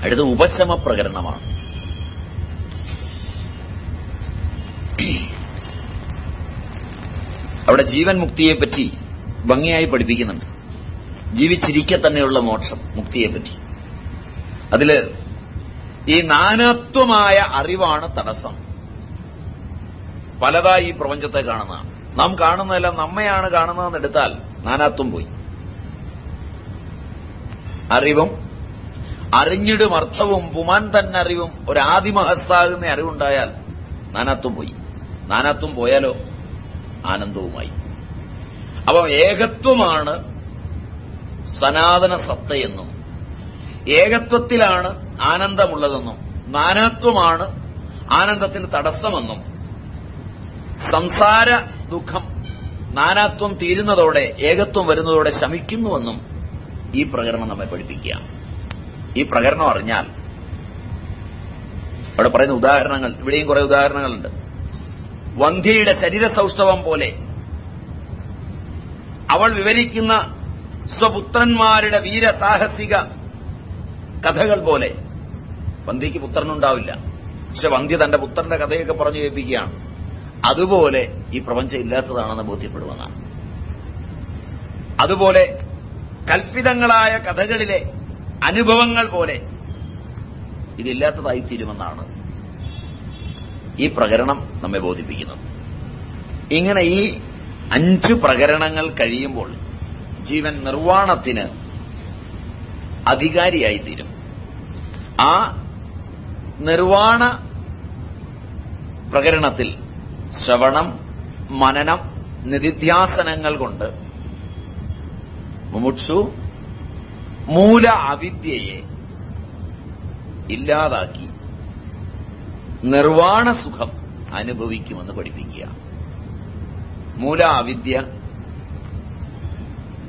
അടുത്ത ഉപശമ പ്രകരണമാണ്. അവിടെ ജീവൻ മുക്തിയെപ്പറ്റി ഭംഗിയായി പഠിപ്പിക്കുന്നുണ്ട്. ജീവിച്ചിരിക്കെ തന്നെയുള്ള മോക്ഷം, മുക്തിയെപ്പറ്റി. അതില് ഈ നാനാത്വമായ അറിവാണ് തടസ്സം. പലതായി ഈ പ്രപഞ്ചത്തെ കാണുന്നതാണ്. നാം കാണുന്നതെല്ലാം നമ്മയാണ് കാണുന്നതെന്ന് എടുത്താൽ നാനാത്വം പോയി. അറിവും അറിഞ്ഞിടും അർത്ഥവും പുമാൻ തന്നെ അറിവും ഒരാദിമഹസ്സാകുന്ന അറിവുണ്ടായാൽ നാനാത്വം പോയി. നാനാത്വം പോയാലോ ആനന്ദവുമായി. അപ്പോൾ ഏകത്വമാണ് സനാതന സത്തയെന്നും ഏകത്വത്തിലാണ് ആനന്ദമുള്ളതെന്നും നാനാത്വമാണ് ആനന്ദത്തിന് തടസ്സമെന്നും സംസാര ദുഃഖം നാനാത്വം തീരുന്നതോടെ ഏകത്വം വരുന്നതോടെ ശമിക്കുന്നുവെന്നും ഈ പ്രകരണം നമ്മെ പഠിപ്പിക്കുക. ഈ പ്രകരണം അറിഞ്ഞാൽ അവിടെ പറയുന്ന ഉദാഹരണങ്ങൾ, ഇവിടെയും കുറെ ഉദാഹരണങ്ങളുണ്ട്. വന്ധ്യയുടെ ശരീരസൗഷ്ഠവം പോലെ അവൾ വിവരിക്കുന്ന സ്വപുത്രന്മാരുടെ വീരസാഹസിക കഥകൾ പോലെ. വന്ധ്യയ്ക്ക് പുത്രനുണ്ടാവില്ല, പക്ഷെ വന്ധ്യ തന്റെ പുത്രന്റെ കഥയൊക്കെ പറഞ്ഞു കേൾപ്പിക്കുകയാണ്. അതുപോലെ ഈ പ്രപഞ്ചം ഇല്ലാത്തതാണെന്ന് ബോധ്യപ്പെടുമെന്നാണ്. അതുപോലെ കൽപ്പിതങ്ങളായ കഥകളിലെ അനുഭവങ്ങൾ പോലെ ഇതില്ലാത്തതായിത്തീരുമെന്നാണ് ഈ പ്രകരണം നമ്മെ ബോധിപ്പിക്കുന്നത്. ഇങ്ങനെ ഈ 5 പ്രകരണങ്ങൾ കഴിയുമ്പോൾ ജീവൻ നിർവ്വാണത്തിന് അധികാരിയായിത്തീരും. ആ നിർവ്വാണ പ്രകരണത്തിൽ ശ്രവണം, മനനം, നിധിധ്യാസനങ്ങൾ കൊണ്ട് മുമുക്ഷു മൂല അവിദ്യയെ ഇല്ലാതാക്കി നിർവാണ സുഖം അനുഭവിക്കുമെന്ന് പഠിപ്പിക്കുക. മൂല അവിദ്യ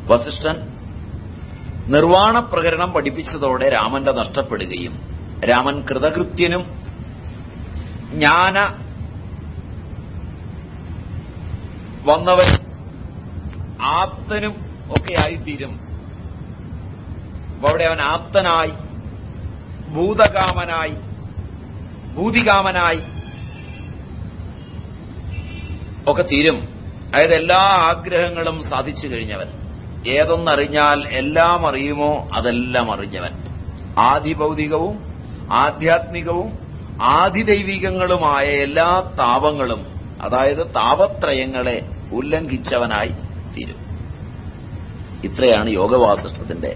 വസിഷ്ഠൻ നിർവാണ പ്രകരണം പഠിപ്പിച്ചതോടെ രാമന്റെ നഷ്ടപ്പെടുകയും രാമൻ കൃതകൃത്യനും ജ്ഞാന വന്നവൻ ആപ്തനും ഒക്കെ ആയിത്തീരും. അവിടെ അവൻ ആപ്തനായി, ഭൂതകാമനായി, ഭൂതികാമനായി ഒക്കെ തീരും. അതായത് എല്ലാ ആഗ്രഹങ്ങളും സാധിച്ചു കഴിഞ്ഞവൻ, ഏതൊന്നറിഞ്ഞാൽ എല്ലാം അറിയുമോ അതെല്ലാം അറിഞ്ഞവൻ, ആദിഭൗതികവും ആധ്യാത്മികവും ആദിദൈവികങ്ങളുമായ എല്ലാ താപങ്ങളും, അതായത് താപത്രയങ്ങളെ ഉല്ലംഘിച്ചവനായി തീരും. ഇത്രയാണ് യോഗവാസിഷ്ഠത്തിന്റെ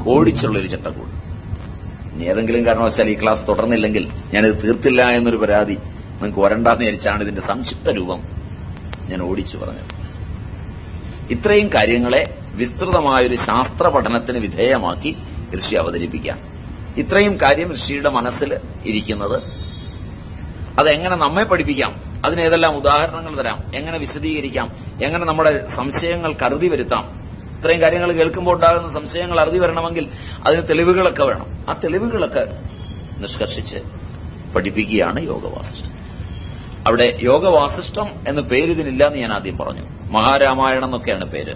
കോടിച്ചുള്ളൊരു ചട്ടക്കൂട്. ഇനി ഏതെങ്കിലും കാരണവശാൽ ഈ ക്ലാസ് തുടർന്നില്ലെങ്കിൽ ഞാനിത് തീർത്തില്ല എന്നൊരു പരാതി നിങ്ങൾക്ക് വരണ്ടെന്ന് വിചാരിച്ചാണ് ഇതിന്റെ സംക്ഷിപ്ത രൂപം ഞാൻ ഓടിച്ചു പറഞ്ഞത്. ഇത്രയും കാര്യങ്ങളെ വിസ്തൃതമായൊരു ശാസ്ത്ര പഠനത്തിന് വിധേയമാക്കി ഋഷി അവതരിപ്പിക്കാം. ഇത്രയും കാര്യം ഋഷിയുടെ മനസ്സിൽ ഇരിക്കുന്നത്, അതെങ്ങനെ നമ്മെ പഠിപ്പിക്കാം, അതിനേതെല്ലാം ഉദാഹരണങ്ങൾ തരാം, എങ്ങനെ വിശദീകരിക്കാം, എങ്ങനെ നമ്മുടെ സംശയങ്ങൾ അറുതി വരുത്താം. ഇത്രയും കാര്യങ്ങൾ കേൾക്കുമ്പോൾ ഉണ്ടാകുന്ന സംശയങ്ങൾ അറുതി വരണമെങ്കിൽ അതിന് തെളിവുകളൊക്കെ വേണം. ആ തെളിവുകളൊക്കെ നിഷ്കർഷിച്ച് പഠിപ്പിക്കുകയാണ് യോഗവാസിഷ്ഠം. അവിടെ യോഗവാസിഷ്ഠം എന്ന പേര് ഇതിനില്ലാന്ന് ഞാൻ ആദ്യം പറഞ്ഞു. മഹാരാമായണം എന്നൊക്കെയാണ് പേര്.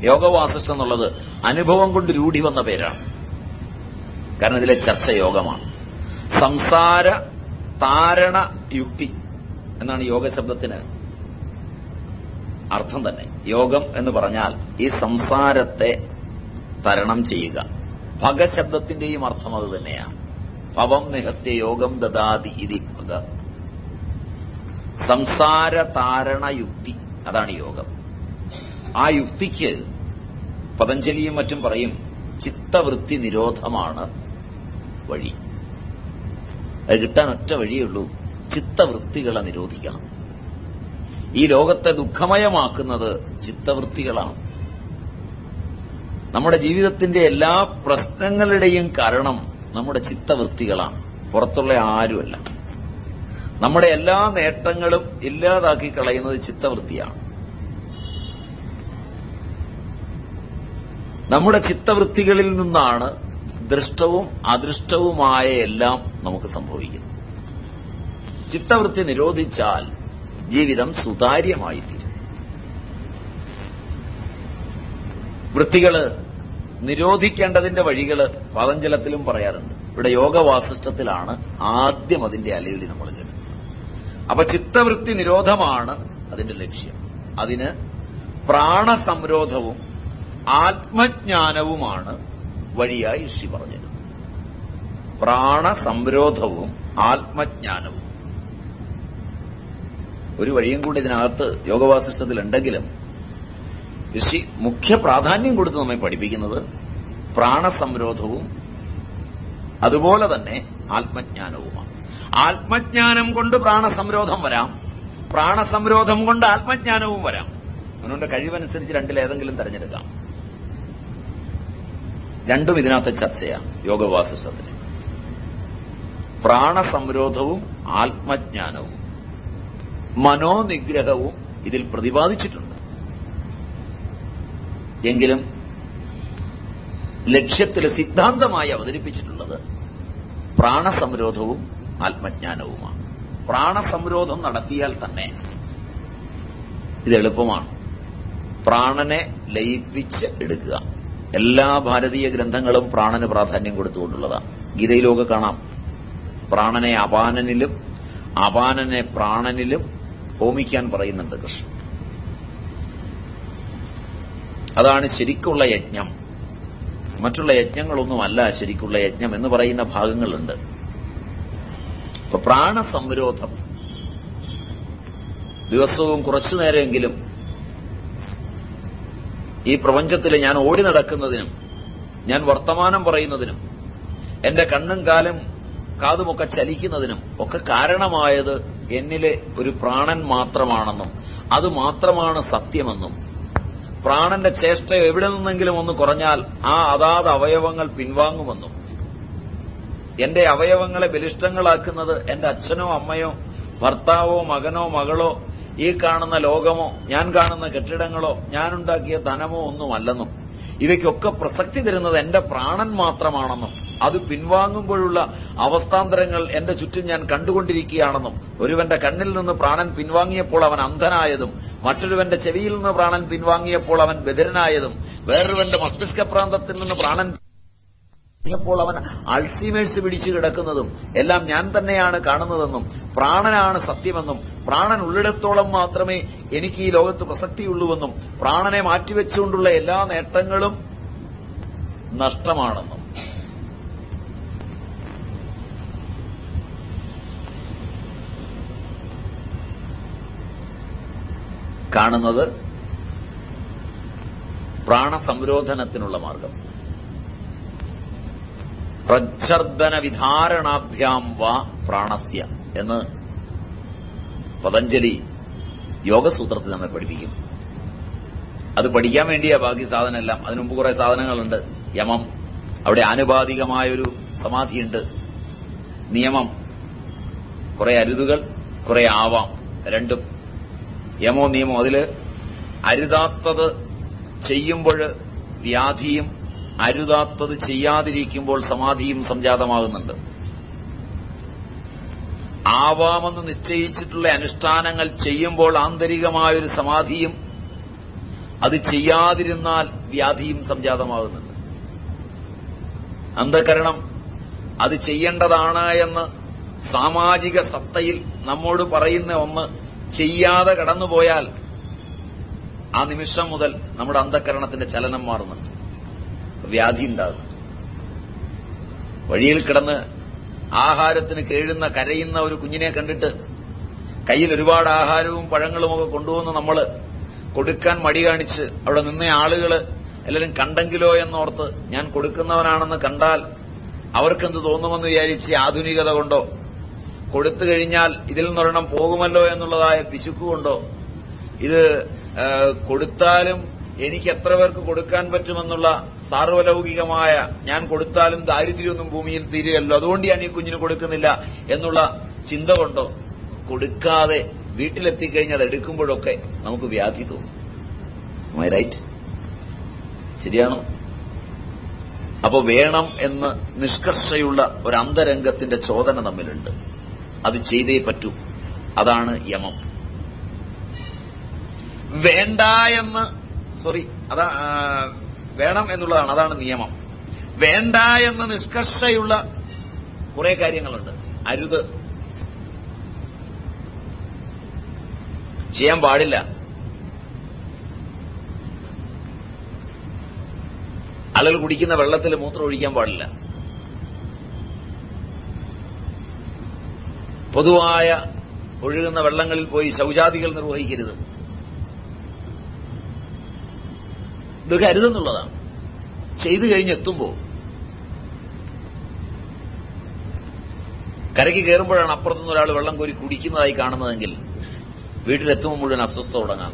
യോഗവാസിഷ്ഠം എന്നുള്ളത് അനുഭവം കൊണ്ട് രൂഢി വന്ന പേരാണ്. കാരണം ഇതിലെ ചർച്ച യോഗമാണ്. സംസാര താരണ യുക്തി എന്നാണ് യോഗശബ്ദത്തിന് അർത്ഥം തന്നെ. യോഗം എന്ന് പറഞ്ഞാൽ ഈ സംസാരത്തെ തരണം ചെയ്യുക. ഭഗശബ്ദത്തിന്റെയും അർത്ഥം അത് തന്നെയാണ്. ഭവം നിഹത്യ യോഗം ദദാതി ഇതി ഭഗ. സംസാര താരണ യുക്തി, അതാണ് യോഗം. ആ യുക്തിക്ക് പതഞ്ജലിയും മറ്റും പറയും ചിത്തവൃത്തി നിരോധമാണ് വഴി. അത് കിട്ടാൻ ഒറ്റ വഴിയുള്ളൂ, ചിത്തവൃത്തികളെ നിരോധിക്കണം. ഈ ലോകത്തെ ദുഃഖമയമാക്കുന്നത് ചിത്തവൃത്തികളാണ്. നമ്മുടെ ജീവിതത്തിന്റെ എല്ലാ പ്രശ്നങ്ങളുടെയും കാരണം നമ്മുടെ ചിത്തവൃത്തികളാണ്, പുറത്തുള്ള ആരുമല്ല. നമ്മുടെ എല്ലാ നേട്ടങ്ങളും ഇല്ലാതാക്കി കളയുന്നത് ചിത്തവൃത്തിയാണ്. നമ്മുടെ ചിത്തവൃത്തികളിൽ നിന്നാണ് ദൃഷ്ടവും അദൃഷ്ടവുമായ എല്ലാം നമുക്ക് സംഭവിക്കുന്നത്. ചിത്തവൃത്തി നിരോധിച്ചാൽ ജീവിതം സുതാര്യമായിത്തീരും. വൃത്തികള് നിരോധിക്കേണ്ടതിന്റെ വഴികള് പതഞ്ജലത്തിലും പറയാറുണ്ട്. ഇവിടെ യോഗവാസിഷ്ഠത്തിലാണ് ആദ്യം അതിന്റെ അലയൊലി നമ്മൾ കേൾക്കുന്നത്. അപ്പൊ ചിത്തവൃത്തി നിരോധമാണ് അതിന്റെ ലക്ഷ്യം. അതിന് പ്രാണസംരോധവും ആത്മജ്ഞാനവുമാണ് വഴിയായി ഋഷി പറഞ്ഞത്. പ്രാണസംരോധവും ആത്മജ്ഞാനവും ഒരു വഴിയും കൂടി ഇതിനകത്ത് യോഗവാസിഷ്ഠത്തിലുണ്ടെങ്കിലും ഋഷി മുഖ്യ പ്രാധാന്യം കൊടുത്ത് നമ്മെ പഠിപ്പിക്കുന്നത് പ്രാണസംരോധവും അതുപോലെ തന്നെ ആത്മജ്ഞാനവുമാണ്. ആത്മജ്ഞാനം കൊണ്ട് പ്രാണസംരോധം വരാം, പ്രാണസംരോധം കൊണ്ട് ആത്മജ്ഞാനവും വരാം. അവനവന്റെ കഴിവനുസരിച്ച് രണ്ടിലേതെങ്കിലും തെരഞ്ഞെടുക്കാം. രണ്ടും ഇതിനകത്ത് ചർച്ചയാണ് യോഗവാസിഷ്ഠത്തിന്. പ്രാണസംരോധവും ആത്മജ്ഞാനവും മനോനിഗ്രഹവും ഇതിൽ പ്രതിപാദിച്ചിട്ടുണ്ട്. എങ്കിലും ലക്ഷ്യത്തിൽ സിദ്ധാന്തമായി അവതരിപ്പിച്ചിട്ടുള്ളത് പ്രാണസംരോധവും ആത്മജ്ഞാനവുമാണ്. പ്രാണസംരോധം നടത്തിയാൽ തന്നെ ഇത് എളുപ്പമാണ്. പ്രാണനെ ലയിപ്പിച്ച് എടുക്കുക. എല്ലാ ഭാരതീയ ഗ്രന്ഥങ്ങളും പ്രാണന് പ്രാധാന്യം കൊടുത്തുകൊണ്ടുള്ളതാണ്. ഗീതയിലൊക്കെ കാണാം പ്രാണനെ അപാനനിലും അപാനനെ പ്രാണനിലും ഹോമിക്കാൻ പറയുന്നുണ്ട് കൃഷ്ണൻ. അതാണ് ശരിക്കുള്ള യജ്ഞം. മറ്റുള്ള യജ്ഞങ്ങളൊന്നുമല്ല ശരിക്കുള്ള യജ്ഞം എന്ന് പറയുന്ന ഭാഗങ്ങളുണ്ട്. ഇപ്പൊ പ്രാണസംരോധം ദിവസവും കുറച്ചു നേരമെങ്കിലും ഈ പ്രപഞ്ചത്തിൽ ഞാൻ ഓടി നടക്കുന്നതിനും ഞാൻ വർത്തമാനം പറയുന്നതിനും എന്റെ കണ്ണും കാലും കാതുമൊക്കെ ചലിക്കുന്നതിനും ഒക്കെ കാരണമായത് എന്നിലെ ഒരു പ്രാണൻ മാത്രമാണെന്നും അത് മാത്രമാണ് സത്യമെന്നും പ്രാണന്റെ ചേഷ്ട എവിടെ നിന്നെങ്കിലും ഒന്ന് കുറഞ്ഞാൽ ആ അതാത് അവയവങ്ങൾ പിൻവാങ്ങുമെന്നും എന്റെ അവയവങ്ങളെ ബലിഷ്ഠങ്ങളാക്കുന്നത് എന്റെ അച്ഛനോ അമ്മയോ ഭർത്താവോ മകനോ മകളോ ഈ കാണുന്ന ലോകമോ ഞാൻ കാണുന്ന കെട്ടിടങ്ങളോ ഞാനുണ്ടാക്കിയ ധനമോ ഒന്നുമല്ലെന്നും ഇവയ്ക്കൊക്കെ പ്രസക്തി തരുന്നത് എന്റെ പ്രാണൻ മാത്രമാണെന്നും അത് പിൻവാങ്ങുമ്പോഴുള്ള അവസ്ഥാന്തരങ്ങൾ എന്റെ ചുറ്റും ഞാൻ കണ്ടുകൊണ്ടിരിക്കുകയാണെന്നും ഒരുവന്റെ കണ്ണിൽ നിന്ന് പ്രാണൻ പിൻവാങ്ങിയപ്പോൾ അവൻ അന്ധനായതും മറ്റൊരുവന്റെ ചെവിയിൽ നിന്ന് പ്രാണൻ പിൻവാങ്ങിയപ്പോൾ അവൻ ബധിരനായതും വേറൊരുവന്റെ മസ്തിഷ്കപ്രാന്തത്തിൽ നിന്ന് പ്രാണൻ പ്പോൾ അവൻ അൾസീമേഴ്സ് പിടിച്ചു കിടക്കുന്നതും എല്ലാം ഞാൻ തന്നെയാണ് കാണുന്നതെന്നും പ്രാണനാണ് സത്യമെന്നും പ്രാണൻ ഉള്ളിടത്തോളം മാത്രമേ എനിക്ക് ഈ ലോകത്ത് പ്രസക്തിയുള്ളൂവെന്നും പ്രാണനെ മാറ്റിവെച്ചുകൊണ്ടുള്ള എല്ലാ നേട്ടങ്ങളും നഷ്ടമാണെന്നും കാണുന്നത് പ്രാണസംരോധനത്തിനുള്ള മാർഗം. പ്രച്ഛർദന വിധാരണാഭ്യാം വാ പ്രാണസ്യ എന്ന് പതഞ്ജലി യോഗസൂത്രത്തിൽ നമ്മെ പഠിപ്പിക്കും. അത് പഠിക്കാൻ വേണ്ടിയാ ബാക്കി സാധനമെല്ലാം. അതിനുമുമ്പ് കുറെ സാധനങ്ങളുണ്ട്. യമം, അവിടെ ആനുപാതികമായൊരു സമാധിയുണ്ട്. നിയമം, കുറെ അരുതുകൾ, കുറെ ആവാം, രണ്ടും. യമോ നിയമോ, അതില് അരുതാത്തത് ചെയ്യുമ്പോൾ വ്യാധിയും അരുതാത്തത് ചെയ്യാതിരിക്കുമ്പോൾ സമാധിയും സംജാതമാകുന്നുണ്ട്. ആവാമെന്ന് നിശ്ചയിച്ചിട്ടുള്ള അനുഷ്ഠാനങ്ങൾ ചെയ്യുമ്പോൾ ആന്തരികമായൊരു സമാധിയും അത് ചെയ്യാതിരുന്നാൽ വ്യാധിയും സംജാതമാകുന്നുണ്ട്. അന്ധകരണം അത് ചെയ്യേണ്ടതാണ് എന്ന് സാമാജിക സത്തയിൽ നമ്മോട് പറയുന്ന ഒന്ന് ചെയ്യാതെ കടന്നുപോയാൽ ആ നിമിഷം മുതൽ നമ്മുടെ അന്ധകരണത്തിന്റെ ചലനം മാറുന്നുണ്ട്, വ്യാധി ഉണ്ടാകുന്നു. വഴിയിൽ കിടന്ന് ആഹാരത്തിന് കേഴുന്ന കരയുന്ന ഒരു കുഞ്ഞിനെ കണ്ടിട്ട് കയ്യിൽ ഒരുപാട് ആഹാരവും പഴങ്ങളുമൊക്കെ കൊണ്ടുവന്ന് നമ്മൾ കൊടുക്കാൻ മടി കാണിച്ച് അവിടെ നിന്ന ആളുകൾ എല്ലാവരും കണ്ടെങ്കിലോ എന്നോർത്ത് ഞാൻ കൊടുക്കുന്നവനാണെന്ന് കണ്ടാൽ അവർക്കെന്ത് തോന്നുമെന്ന് വിചാരിച്ച് ആധുനികത കൊണ്ടോ കൊടുത്തു കഴിഞ്ഞാൽ ഇതിൽ നിന്നൊരെണ്ണം പോകുമല്ലോ എന്നുള്ളതായ പിശുക്കുകൊണ്ടോ ഇത് കൊടുത്താലും എനിക്ക് എത്ര പേർക്ക് കൊടുക്കാൻ പറ്റുമെന്നുള്ള സാർവലൗകികമായ ഞാൻ കൊടുത്താലും ദാരിദ്ര്യമൊന്നും ഭൂമിയിൽ തീരുകയല്ലോ അതുകൊണ്ട് ഞാൻ ഈ കുഞ്ഞിന് കൊടുക്കുന്നില്ല എന്നുള്ള ചിന്ത കൊണ്ടോ കൊടുക്കാതെ വീട്ടിലെത്തിക്കഴിഞ്ഞാൽ അത് എടുക്കുമ്പോഴൊക്കെ നമുക്ക് വ്യാധി തോന്നും. റൈറ്റ്? ശരിയാണോ? അപ്പോ വേണം എന്ന് നിഷ്കർഷയുള്ള ഒരു അന്തരംഗത്തിന്റെ ചോദന നമ്മിലുണ്ട്. അത് ചെയ്തേ പറ്റൂ. അതാണ് യമം. വേണ്ട എന്ന് അതാ വേണം എന്നുള്ളതാണ്, അതാണ് നിയമം. വേണ്ട എന്ന് നിഷ്കർഷയുള്ള കുറെ കാര്യങ്ങളുണ്ട്. അരുത്, ചെയ്യാൻ പാടില്ല. ആളുകൾ കുടിക്കുന്ന വെള്ളത്തിൽ മൂത്രം ഒഴിക്കാൻ പാടില്ല. പൊതുവായ ഒഴുകുന്ന വെള്ളങ്ങളിൽ പോയി ശൗചാദികൾ നിർവഹിക്കരുത്. ഇതൊക്കെ അരുതെന്നുള്ളതാണ്. ചെയ്തു കഴിഞ്ഞെത്തുമ്പോൾ കരയ്ക്ക് കയറുമ്പോഴാണ് അപ്പുറത്തുനിന്ന് ഒരാൾ വെള്ളം കോരി കുടിക്കുന്നതായി കാണുന്നതെങ്കിൽ വീട്ടിലെത്തുമ്പോൾ മുഴുവൻ അസ്വസ്ഥത തുടങ്ങാം.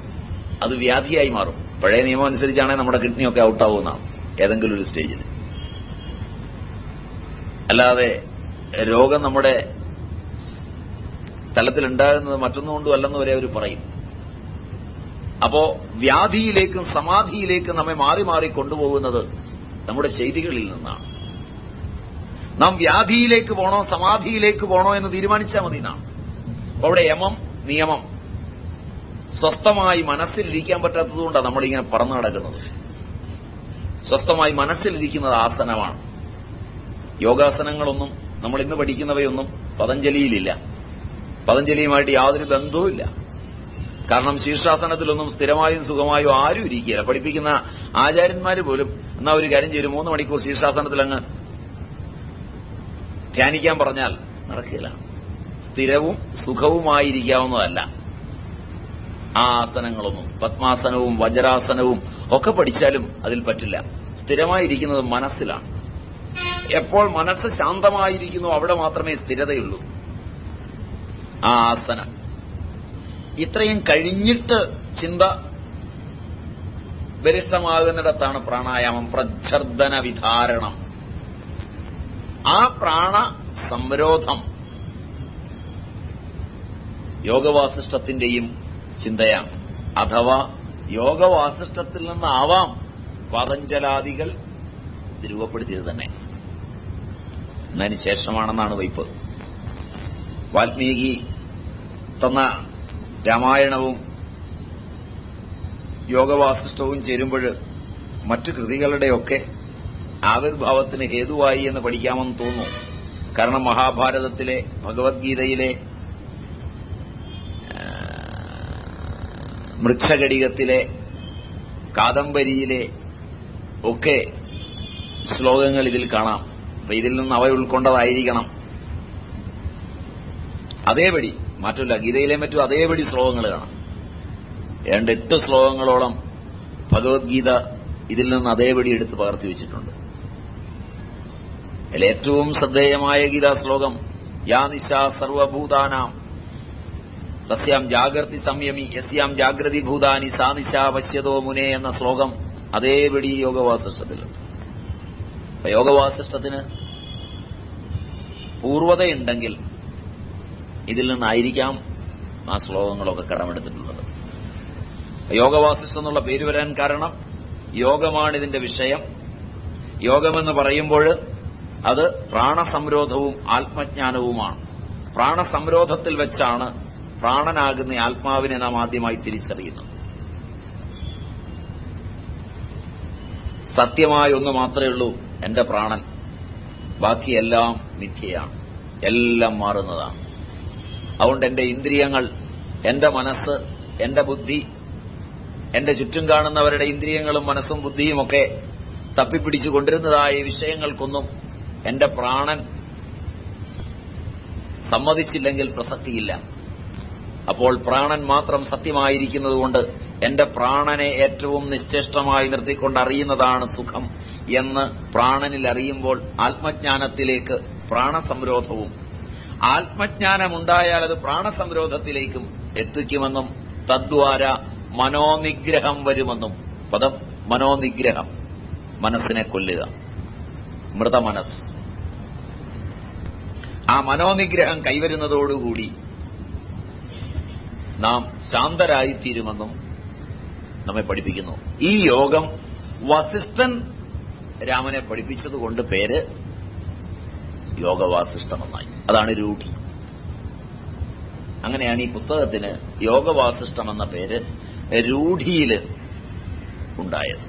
അത് വ്യാധിയായി മാറും. പഴയ നിയമം അനുസരിച്ചാണെങ്കിൽ നമ്മുടെ കിഡ്നിയൊക്കെ ഔട്ടാവുന്നതാണ് ഏതെങ്കിലും ഒരു സ്റ്റേജിൽ. അല്ലാതെ രോഗം നമ്മുടെ തലത്തിലുണ്ടാകുന്നത് മറ്റൊന്നുകൊണ്ടും അല്ലെന്ന് വരെ അവർ പറയും. അപ്പോ വ്യാധിയിലേക്കും സമാധിയിലേക്കും നമ്മെ മാറി മാറി കൊണ്ടുപോകുന്നത് നമ്മുടെ ചെയ്തികളിൽ നിന്നാണ്. നാം വ്യാധിയിലേക്ക് പോണോ സമാധിയിലേക്ക് പോണോ എന്ന് തീരുമാനിച്ചാൽ മതി. നാം അവിടെ യമം നിയമം സ്വസ്ഥമായി മനസ്സിലിരിക്കാൻ പറ്റാത്തതുകൊണ്ടാണ് നമ്മളിങ്ങനെ പറന്നു നടക്കുന്നത്. സ്വസ്ഥമായി മനസ്സിലിരിക്കുന്നത് ആസനമാണ്. യോഗാസനങ്ങളൊന്നും നമ്മൾ ഇന്ന് പഠിക്കുന്നവയൊന്നും പതഞ്ജലിയിലില്ല. പതഞ്ജലിയുമായിട്ട് യാതൊരു ബന്ധവുമില്ല. കാരണം ശീർഷാസനത്തിലൊന്നും സ്ഥിരമായും സുഖമായും ആരും ഇരിക്കുകയില്ല. പഠിപ്പിക്കുന്ന ആചാര്യന്മാര് പോലും എന്നാ ഒരു കാര്യം ചെയ്യും, 3 മണിക്കൂർ ശീർഷാസനത്തിൽ അങ്ങ് ധ്യാനിക്കാൻ പറഞ്ഞാൽ നടക്കില്ല. സ്ഥിരവും സുഖവുമായിരിക്കാവുന്നതല്ല ആ ആസനങ്ങളൊന്നും. പത്മാസനവും വജ്രാസനവും ഒക്കെ പഠിച്ചാലും അതിൽ പറ്റില്ല. സ്ഥിരമായിരിക്കുന്നത് മനസ്സിലാണ്. എപ്പോൾ മനസ്സ് ശാന്തമായിരിക്കുന്നു അവിടെ മാത്രമേ സ്ഥിരതയുള്ളൂ. ആ ആസനം ഇത്രയും കഴിഞ്ഞിട്ട് ചിന്ത ബലിഷ്ഠമാകുന്നിടത്താണ് പ്രാണായാമം, പ്രച്ഛർദന വിധാരണം. ആ പ്രാണ സംരോധം യോഗവാസിഷ്ഠത്തിന്റെയും ചിന്തയാണ്. അഥവാ യോഗവാസിഷ്ഠത്തിൽ നിന്നാവാം പതഞ്ജലാദികൾ രൂപപ്പെടുത്തിയത് തന്നെ. എന്നതിന് ശേഷമാണെന്നാണ് വയ്പ്. വാൽമീകി തന്ന രാമായണവും യോഗവാസിഷ്ഠവും ചേരുമ്പോൾ മറ്റു കൃതികളുടെയൊക്കെ ആവിർഭാവത്തിന് ഹേതുവായി എന്ന് പഠിക്കാമെന്ന് തോന്നുന്നു. കാരണം മഹാഭാരതത്തിലെ, ഭഗവത്ഗീതയിലെ, മൃച്ഛകടികത്തിലെ, കാദംബരിയിലെ ഒക്കെ ശ്ലോകങ്ങൾ ഇതിൽ കാണാം. അപ്പൊ ഇതിൽ നിന്ന് അവ ഉൾക്കൊണ്ടതായിരിക്കണം. അതേപടി മാറ്റില്ല. ഗീതയിലെ മറ്റും അതേപടി ശ്ലോകങ്ങൾ കാണാം. 8 ശ്ലോകങ്ങളോളം ഭഗവത്ഗീത ഇതിൽ നിന്ന് അതേപടി എടുത്ത് പകർത്തി വെച്ചിട്ടുണ്ട്. അതിൽ ഏറ്റവും ശ്രദ്ധേയമായ ഗീതാ ശ്ലോകം യാ നിശാ സർവഭൂതാനാം തസ്യാം ജാഗ്രതി സംയമി യസ്യാം ജാഗ്രതി ഭൂതാനി സാ നിശാ പശ്യതോ മുനേ എന്ന ശ്ലോകം അതേപടി യോഗവാസിഷ്ഠത്തിലുണ്ട്. യോഗവാസിഷ്ഠത്തിന് പൂർവതയുണ്ടെങ്കിൽ ഇതിൽ നിന്നായിരിക്കാം ആ ശ്ലോകങ്ങളൊക്കെ കടമെടുത്തിട്ടുള്ളത്. യോഗവാസിഷ്ഠം എന്നുള്ള പേര് വരാൻ കാരണം യോഗമാണ് ഇതിന്റെ വിഷയം. യോഗമെന്ന് പറയുമ്പോൾ അത് പ്രാണസംരോധവും ആത്മജ്ഞാനവുമാണ്. പ്രാണസംരോധത്തിൽ വെച്ചാണ് പ്രാണനാകുന്ന ആത്മാവിനെ നാം ആദ്യമായി തിരിച്ചറിയുന്നത്. സത്യമായ ഒന്ന് മാത്രമേ ഉള്ളൂ, എന്റെ പ്രാണൻ. ബാക്കിയെല്ലാം മിഥ്യയാണ്, എല്ലാം മാറുന്നതാണ്. അതുകൊണ്ട് എന്റെ ഇന്ദ്രിയങ്ങൾ, എന്റെ മനസ്സ്, എന്റെ ബുദ്ധി, എന്റെ ചുറ്റും കാണുന്നവരുടെ ഇന്ദ്രിയങ്ങളും മനസ്സും ബുദ്ധിയുമൊക്കെ തപ്പിപ്പിടിച്ചു കൊണ്ടിരുന്നതായ വിഷയങ്ങൾക്കൊന്നും എന്റെ പ്രാണൻ സമ്മതിച്ചില്ലെങ്കിൽ പ്രസക്തിയില്ല. അപ്പോൾ പ്രാണൻ മാത്രം സത്യമായിരിക്കുന്നതുകൊണ്ട് എന്റെ പ്രാണനെ ഏറ്റവും നിശ്ചേഷ്ടമായി നിർത്തിക്കൊണ്ട് അറിയുന്നതാണ് സുഖം എന്ന് പ്രാണനിൽ അറിയുമ്പോൾ ആത്മജ്ഞാനത്തിലേക്ക് പ്രാണസംരോധവും, ആത്മജ്ഞാനമുണ്ടായാൽ അത് പ്രാണസംരോധത്തിലേക്കും എത്തിക്കുമെന്നും തദ്വാര മനോനിഗ്രഹം വരുമെന്നും. പദം മനോനിഗ്രഹം, മനസ്സിനെ കൊല്ലുക, മൃതമനസ്. ആ മനോനിഗ്രഹം കൈവരുന്നതോടുകൂടി നാം ശാന്തരായിത്തീരുമെന്നും നമ്മെ പഠിപ്പിക്കുന്നു. ഈ യോഗം വസിഷ്ഠൻ രാമനെ പഠിപ്പിച്ചതുകൊണ്ട് പേര് യോഗവാസിഷ്ഠമെന്നായി. അതാണ് രൂഢി. അങ്ങനെയാണ് ഈ പുസ്തകത്തിന് യോഗവാസിഷ്ഠമെന്ന പേര് രൂഢിയിൽ ഉണ്ടായത്.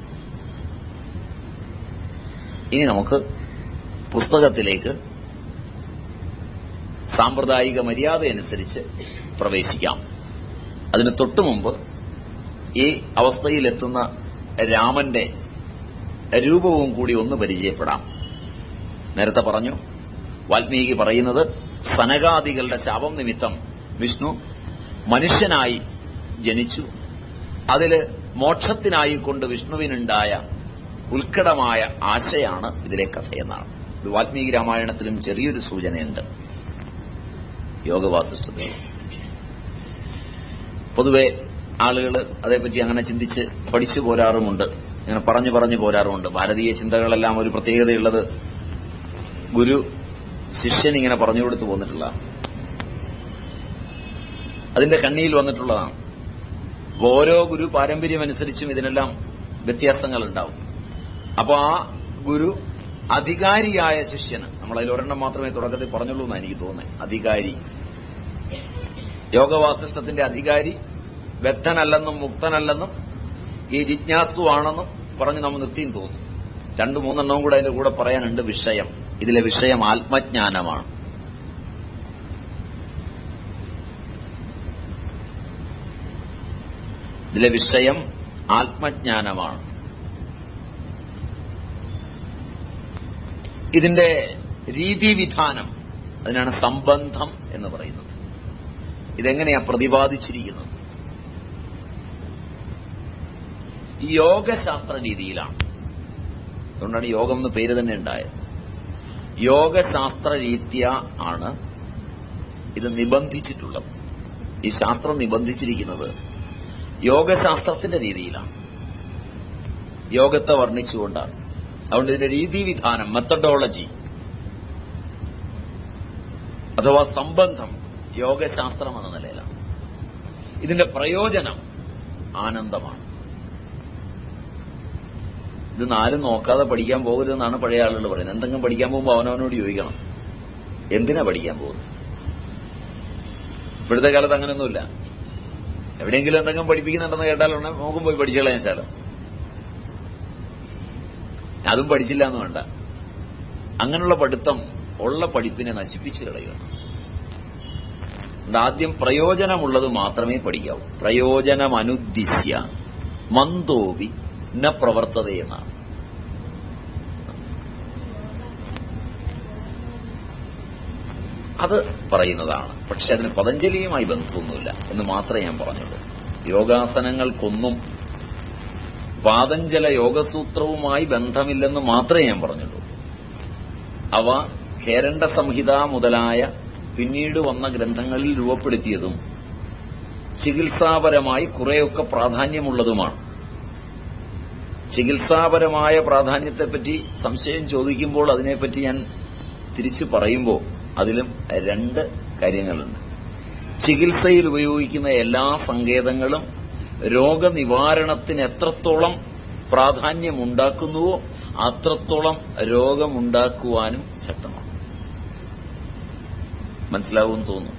ഇനി നമുക്ക് പുസ്തകത്തിലേക്ക് സാമ്പ്രദായിക മര്യാദയനുസരിച്ച് പ്രവേശിക്കാം. അതിന് തൊട്ടുമുമ്പ് ഈ അവസ്ഥയിലെത്തുന്ന രാമന്റെ രൂപവും കൂടി ഒന്ന് പരിചയപ്പെടാം. നേരത്തെ പറഞ്ഞു, വാൽമീകി പറയുന്നത് സനകാദികളുടെ ശാപം നിമിത്തം വിഷ്ണു മനുഷ്യനായി ജനിച്ചു. അതില് മോക്ഷത്തിനായി കൊണ്ട് വിഷ്ണുവിനുണ്ടായ ഉത്കടമായ ആശയാണ് ഇതിലെ കഥയെന്നാണ്. ഇത് വാൽമീകി രാമായണത്തിലും ചെറിയൊരു സൂചനയുണ്ട്. യോഗവാസിഷ്ഠത്തിൽ പൊതുവെ ആളുകൾ അതേപ്പറ്റി അങ്ങനെ ചിന്തിച്ച് പഠിച്ചു പോരാറുമുണ്ട്, ഇങ്ങനെ പറഞ്ഞു പോരാറുമുണ്ട്. ഭാരതീയ ചിന്തകളെല്ലാം ഒരു പ്രത്യേകതയുള്ളത് ഗുരു ശിഷ്യൻ ഇങ്ങനെ പറഞ്ഞു കൊടുത്തു പോന്നിട്ടുള്ള, അതിന്റെ കണ്ണിയിൽ വന്നിട്ടുള്ളതാണ്. ഓരോ ഗുരു പാരമ്പര്യമനുസരിച്ചും ഇതിനെല്ലാം വ്യത്യാസങ്ങൾ ഉണ്ടാവും. അപ്പൊ ആ ഗുരു അധികാരിയായ ശിഷ്യന്, നമ്മളതിൽ ഒരെണ്ണം മാത്രമേ തുടക്കത്തിൽ പറഞ്ഞുള്ളൂ എന്നാണ് എനിക്ക് തോന്നുന്നത്. അധികാരി, യോഗവാസിഷ്ഠത്തിന്റെ അധികാരി ബദ്ധനല്ലെന്നും മുക്തനല്ലെന്നും ഈ ജിജ്ഞാസുവാണെന്നും പറഞ്ഞ് നമ്മൾ നിർത്തിയും തോന്നും. 2-3 കൂടെ അതിന്റെ കൂടെ പറയാനുണ്ട്. വിഷയം, ഇതിലെ വിഷയം ആത്മജ്ഞാനമാണ്. ഇതിലെ വിഷയം ആത്മജ്ഞാനമാണ്. ഇതിന്റെ രീതിവിധാനം, അതിനാണ് സംബന്ധം എന്ന് പറയുന്നത്. ഇതെങ്ങനെയാ പ്രതിപാദിച്ചിരിക്കുന്നത്? ഈ യോഗശാസ്ത്ര രീതിയിലാണ്. അതുകൊണ്ടാണ് യോഗം എന്ന് പേര് തന്നെ ഉണ്ടായത്. യോഗശാസ്ത്ര രീതിയ ആണ് ഇത് നിബന്ധിച്ചിട്ടുള്ളത്. ഈ ശാസ്ത്രം നിബന്ധിച്ചിരിക്കുന്നത് യോഗശാസ്ത്രത്തിന്റെ രീതിയിലാണ്, യോഗത്തെ വർണ്ണിച്ചുകൊണ്ടാണ്. അതുകൊണ്ട് ഇതിന്റെ രീതിവിധാനം, മെത്തഡോളജി അഥവാ സംബന്ധം യോഗശാസ്ത്രം എന്ന നിലയിലാണ്. ഇതിന്റെ പ്രയോജനം ആനന്ദമാണ്. ഇത് നാലും നോക്കാതെ പഠിക്കാൻ പോകരുതെന്നാണ് പഴയ ആളുകൾ പറയുന്നത്. എന്തെങ്കിലും പഠിക്കാൻ പോകുമ്പോൾ അവനവനോട് ചോദിക്കണം, എന്തിനാ പഠിക്കാൻ പോകുന്നത്? ഇപ്പോഴത്തെ കാലത്ത് അങ്ങനെയൊന്നുമില്ല. എവിടെയെങ്കിലും എന്തെങ്കിലും പഠിപ്പിക്കുന്നുണ്ടെന്ന് കേട്ടാലുണ്ടെ നോക്കും പോയി പഠിച്ചോളാം ശാലം. അതും പഠിച്ചില്ല എന്ന് വേണ്ട. അങ്ങനെയുള്ള പഠിത്തം ഉള്ള പഠിപ്പിനെ നശിപ്പിച്ചു കളയുകയാണ്. ആദ്യം പ്രയോജനമുള്ളത് മാത്രമേ പഠിക്കാവൂ. പ്രയോജനമനുദ്ദിശ്യ മന്ദോപി ന പ്രവർത്തതയെന്നാണ്. അത് പറയുന്നതാണ്. പക്ഷെ അതിന് പതഞ്ജലിയുമായി ബന്ധമൊന്നുമില്ല എന്ന് മാത്രമേ ഞാൻ പറഞ്ഞുള്ളൂ. യോഗാസനങ്ങൾക്കൊന്നും പാതഞ്ജല യോഗസൂത്രവുമായി ബന്ധമില്ലെന്ന് മാത്രമേ ഞാൻ പറഞ്ഞുള്ളൂ. അവ ഖേരണ്ഡ സംഹിത മുതലായ പിന്നീട് വന്ന ഗ്രന്ഥങ്ങളിൽ രൂപപ്പെടുത്തിയതും ചികിത്സാപരമായി കുറെയൊക്കെ പ്രാധാന്യമുള്ളതുമാണ്. ചികിത്സാപരമായ പ്രാധാന്യത്തെപ്പറ്റി സംശയം ചോദിക്കുമ്പോൾ അതിനെപ്പറ്റി ഞാൻ തിരിച്ചു പറയുമ്പോൾ അതിലും 2 കാര്യങ്ങളുണ്ട്. ചികിത്സയിൽ ഉപയോഗിക്കുന്ന എല്ലാ സങ്കേതങ്ങളും രോഗനിവാരണത്തിന് എത്രത്തോളം പ്രാധാന്യമുണ്ടാക്കുന്നുവോ അത്രത്തോളം രോഗമുണ്ടാക്കുവാനും ശക്തമാണ്. മനസ്സിലാവുമെന്ന് തോന്നുന്നു.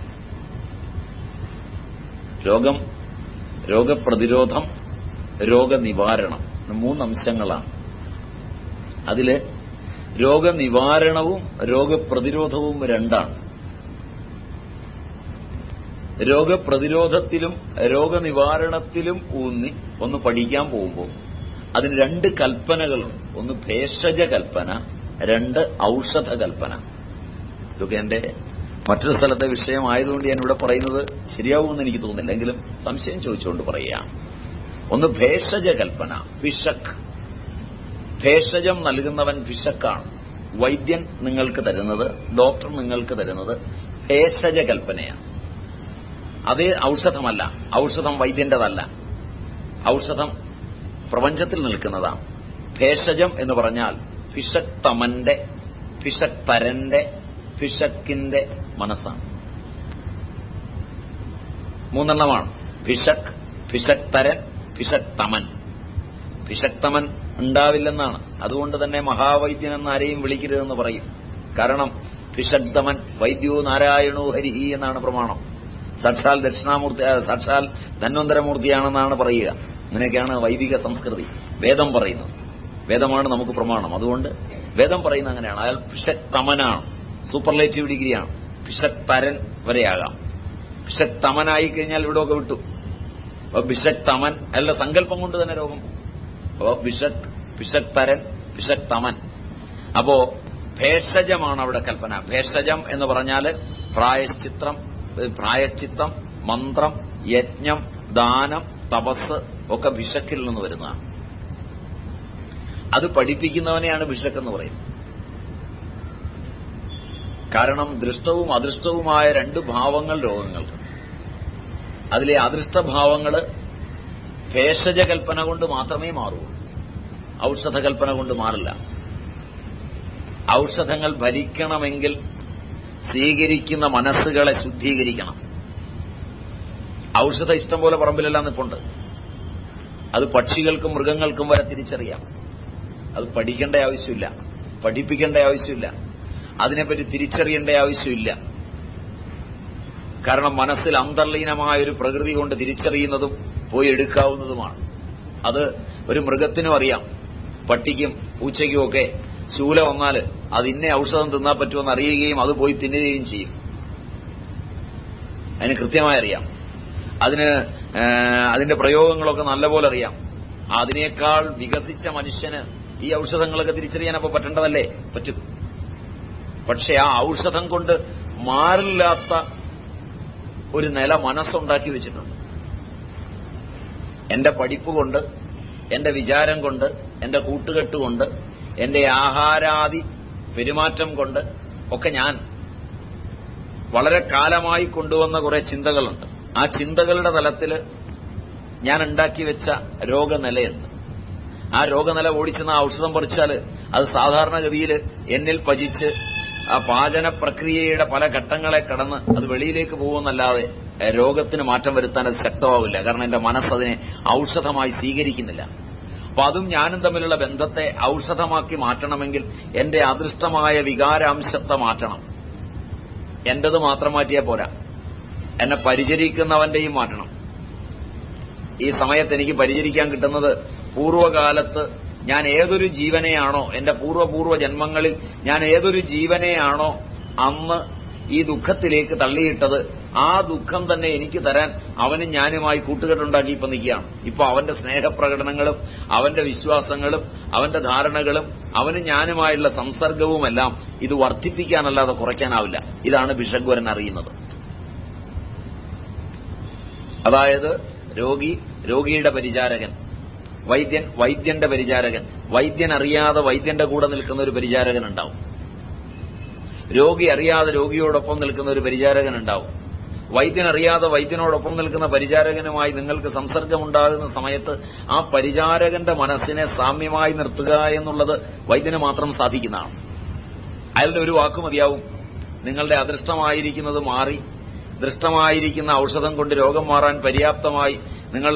രോഗപ്രതിരോധം, രോഗനിവാരണം 3 അംശങ്ങളാണ്. അതില് രോഗനിവാരണവും രോഗപ്രതിരോധവും 2ആണ്. രോഗപ്രതിരോധത്തിലും രോഗനിവാരണത്തിലും ഊന്നി ഒന്ന് പഠിക്കാൻ പോകുമ്പോൾ അതിന് 2 കൽപ്പനകളുണ്ട്. ഒന്ന് ഭേഷജ കൽപ്പന, 2 ഔഷധ കൽപ്പന. ഇതൊക്കെ എന്റെ മറ്റൊരു സ്ഥലത്തെ വിഷയമായതുകൊണ്ട് ഞാൻ ഇവിടെ പറയുന്നത് ശരിയാവുമെന്ന് എനിക്ക് തോന്നുന്നില്ല. എങ്കിലും സംശയം ചോദിച്ചുകൊണ്ട് പറയുകയാണ്. ഒന്ന് ഭേഷജ കൽപ്പന, പിശക്. ഭേഷജം നൽകുന്നവൻ പിശക്കാണ്. വൈദ്യൻ നിങ്ങൾക്ക് തരുന്നത്, ഡോക്ടർ നിങ്ങൾക്ക് തരുന്നത് ഭേഷജ കൽപ്പനയാണ്. അത് ഔഷധമല്ല. ഔഷധം വൈദ്യന്റെതല്ല. ഔഷധം പ്രപഞ്ചത്തിൽ നിൽക്കുന്നതാണ്. ഭേഷജം എന്ന് പറഞ്ഞാൽ പിശക് തമന്റെ, പിശക് തരന്റെ, പിശക്കിന്റെ മനസ്സാണ്. 3 എണ്ണമാണ്. പിശക്, പിശക് തരൻ, പിശക് തമൻ. പിശക് തമൻ ഉണ്ടാവില്ലെന്നാണ്. അതുകൊണ്ട് തന്നെ മഹാവൈദ്യൻ എന്ന് ആരെയും വിളിക്കരുതെന്ന് പറയും. കാരണം പിശക് തമൻ വൈദ്യോ നാരായണോ ഹരിഹി എന്നാണ് പ്രമാണം. സാക്ഷാൽ ദക്ഷിണാമൂർത്തി, സാക്ഷാൽ ധന്വന്തരമൂർത്തിയാണെന്നാണ് പറയുക. അങ്ങനെയൊക്കെയാണ് വൈദിക സംസ്കൃതി. വേദം പറയുന്നത്, വേദമാണ് നമുക്ക് പ്രമാണം. അതുകൊണ്ട് വേദം പറയുന്നത് അങ്ങനെയാണ്. അയാൾ പിശക് തമനാണ്, സൂപ്പർലേറ്റീവ് ഡിഗ്രിയാണ്. ഭിഷക്തരൻ വരെയാകാം. ഭിഷക്തമനായി കഴിഞ്ഞാൽ ഇവിടെയൊക്കെ വിട്ടു. അപ്പൊ ഭിഷക്തമൻ അല്ല, സങ്കല്പം കൊണ്ട് തന്നെ രോഗം. അപ്പോ ഭിഷക്തരൻ, ഭിഷക്തമൻ. അപ്പോ ഭേഷജമാണ് അവിടെ കൽപ്പന. ഭേഷജം എന്ന് പറഞ്ഞാൽ പ്രായശ്ചിത്തം, മന്ത്രം, യജ്ഞം, ദാനം, തപസ് ഒക്കെ ഭിഷക്കിൽ നിന്ന് വരുന്നതാണ്. അത് പഠിപ്പിക്കുന്നവനെയാണ് ഭിഷക്കെന്ന് പറയുന്നത്. കാരണം ദൃഷ്ടവും അദൃഷ്ടവുമായ രണ്ട് ഭാവങ്ങൾ രോഗങ്ങൾക്ക്. അതിലെ അദൃഷ്ടഭാവങ്ങൾ ഭേഷജകൽപ്പന കൊണ്ട് മാത്രമേ മാറൂ. ഔഷധകൽപ്പന കൊണ്ട് മാറില്ല. ഔഷധങ്ങൾ ഭരിക്കണമെങ്കിൽ സ്വീകരിക്കുന്ന മനസ്സുകളെ ശുദ്ധീകരിക്കണം. ഔഷധം ഇഷ്ടം പോലെ പറമ്പിലെല്ലാം നിൽപ്പുണ്ട്. അത് പക്ഷികൾക്കും മൃഗങ്ങൾക്കും വരെ തിരിച്ചറിയാം. അത് പഠിക്കേണ്ട ആവശ്യമില്ല, പഠിപ്പിക്കേണ്ട ആവശ്യമില്ല, അതിനെപ്പറ്റി തിരിച്ചറിയേണ്ട ആവശ്യമില്ല. കാരണം മനസ്സിൽ അന്തർലീനമായൊരു പ്രകൃതി കൊണ്ട് തിരിച്ചറിയുന്നതും പോയി എടുക്കാവുന്നതുമാണ്. അത് ഒരു മൃഗത്തിനും അറിയാം. പട്ടിക്കും പൂച്ചയ്ക്കും ഒക്കെ ശൂല വന്നാൽ അത് ഇന്ന ഔഷധം തിന്നാൻ പറ്റുമെന്ന് അറിയുകയും അത് പോയി തിന്നുകയും ചെയ്യും. അതിന് കൃത്യമായി അറിയാം. അതിന്റെ പ്രയോഗങ്ങളൊക്കെ നല്ലപോലെ അറിയാം. അതിനേക്കാൾ വികസിച്ച മനുഷ്യന് ഈ ഔഷധങ്ങളൊക്കെ തിരിച്ചറിയാൻ അപ്പൊ പറ്റേണ്ടതല്ലേ? പറ്റും. പക്ഷെ ആ ഔഷധം കൊണ്ട് മാറില്ലാത്ത ഒരു നില മനസ്സുണ്ടാക്കി വെച്ചിട്ടുണ്ട്. എന്റെ പഠിപ്പ് കൊണ്ട്, എന്റെ വിചാരം കൊണ്ട്, എന്റെ കൂട്ടുകെട്ട് കൊണ്ട്, എന്റെ ആഹാരാദി പെരുമാറ്റം കൊണ്ട് ഒക്കെ ഞാൻ വളരെ കാലമായി കൊണ്ടുവന്ന കുറെ ചിന്തകളുണ്ട്. ആ ചിന്തകളുടെ തലത്തിൽ ഞാൻ ഉണ്ടാക്കി വെച്ച രോഗനിലയുണ്ട്. ആ രോഗനില ഓടിച്ചെന്ന ഔഷധം പറിച്ചാൽ അത് സാധാരണഗതിയിൽ എന്നിൽ പചിച്ച് ആ പാചന പ്രക്രിയയുടെ പല ഘട്ടങ്ങളെ കടന്ന് അത് വെളിയിലേക്ക് പോകുന്നല്ലാതെ രോഗത്തിന് മാറ്റം വരുത്താൻ അത് ശക്തമാവില്ല. കാരണം എന്റെ മനസ്സതിനെ ഔഷധമായി സ്വീകരിക്കുന്നില്ല. അപ്പൊ അതും ഞാനും തമ്മിലുള്ള ബന്ധത്തെ ഔഷധമാക്കി മാറ്റണമെങ്കിൽ എന്റെ അദൃഷ്ടമായ വികാരാംശത്തെ മാറ്റണം. എന്റേത് മാത്രം മാറ്റിയാൽ പോരാ, എന്നെ പരിചരിക്കുന്നവന്റെയും മാറ്റണം. ഈ സമയത്ത് എനിക്ക് പരിചരിക്കാൻ കിട്ടുന്നത് പൂർവ്വകാലത്ത് ഞാൻ ഏതൊരു ജീവനെയാണോ, എന്റെ പൂർവ്വ ജന്മങ്ങളിൽ ഞാൻ ഏതൊരു ജീവനെയാണോ അന്ന് ഈ ദുഃഖത്തിലേക്ക് തള്ളിയിട്ടത്, ആ ദുഃഖം തന്നെ എനിക്ക് തരാൻ അവനും ഞാനുമായി കൂട്ടുകെട്ടുണ്ടാക്കി ഇപ്പൊ നിൽക്കുകയാണ്. ഇപ്പൊ അവന്റെ സ്നേഹപ്രകടനങ്ങളും അവന്റെ വിശ്വാസങ്ങളും അവന്റെ ധാരണകളും അവനും ഞാനുമായുള്ള സംസർഗവുമെല്ലാം ഇത് വർദ്ധിപ്പിക്കാനല്ലാതെ കുറയ്ക്കാനാവില്ല. ഇതാണ് ഭിഷഗ്വരൻ അറിയുന്നത്. അതായത് രോഗിയുടെ പരിചാരകൻ, വൈദ്യന്റെ പരിചാരകൻ. വൈദ്യൻ അറിയാതെ വൈദ്യന്റെ കൂടെ നിൽക്കുന്ന ഒരു പരിചാരകൻ ഉണ്ടാവും. രോഗി അറിയാതെ രോഗിയോടൊപ്പം നിൽക്കുന്ന ഒരു പരിചാരകൻ ഉണ്ടാവും. വൈദ്യൻ അറിയാതെ വൈദ്യനോടൊപ്പം നിൽക്കുന്ന പരിചാരകനുമായി നിങ്ങൾക്ക് സംസർഗമുണ്ടാകുന്ന സമയത്ത് ആ പരിചാരകന്റെ മനസ്സിനെ സാമ്യമായി നിർത്തുക എന്നുള്ളത് വൈദ്യന് മാത്രം സാധിക്കുന്നതാണ്. അയാളുടെ ഒരു വാക്ക് മതിയാവും. നിങ്ങളുടെ അദൃഷ്ടമായിരിക്കുന്നത് മാറി ദൃഷ്ടമായിരിക്കുന്ന ഔഷധം കൊണ്ട് രോഗം മാറാൻ പര്യാപ്തമായി, നിങ്ങൾ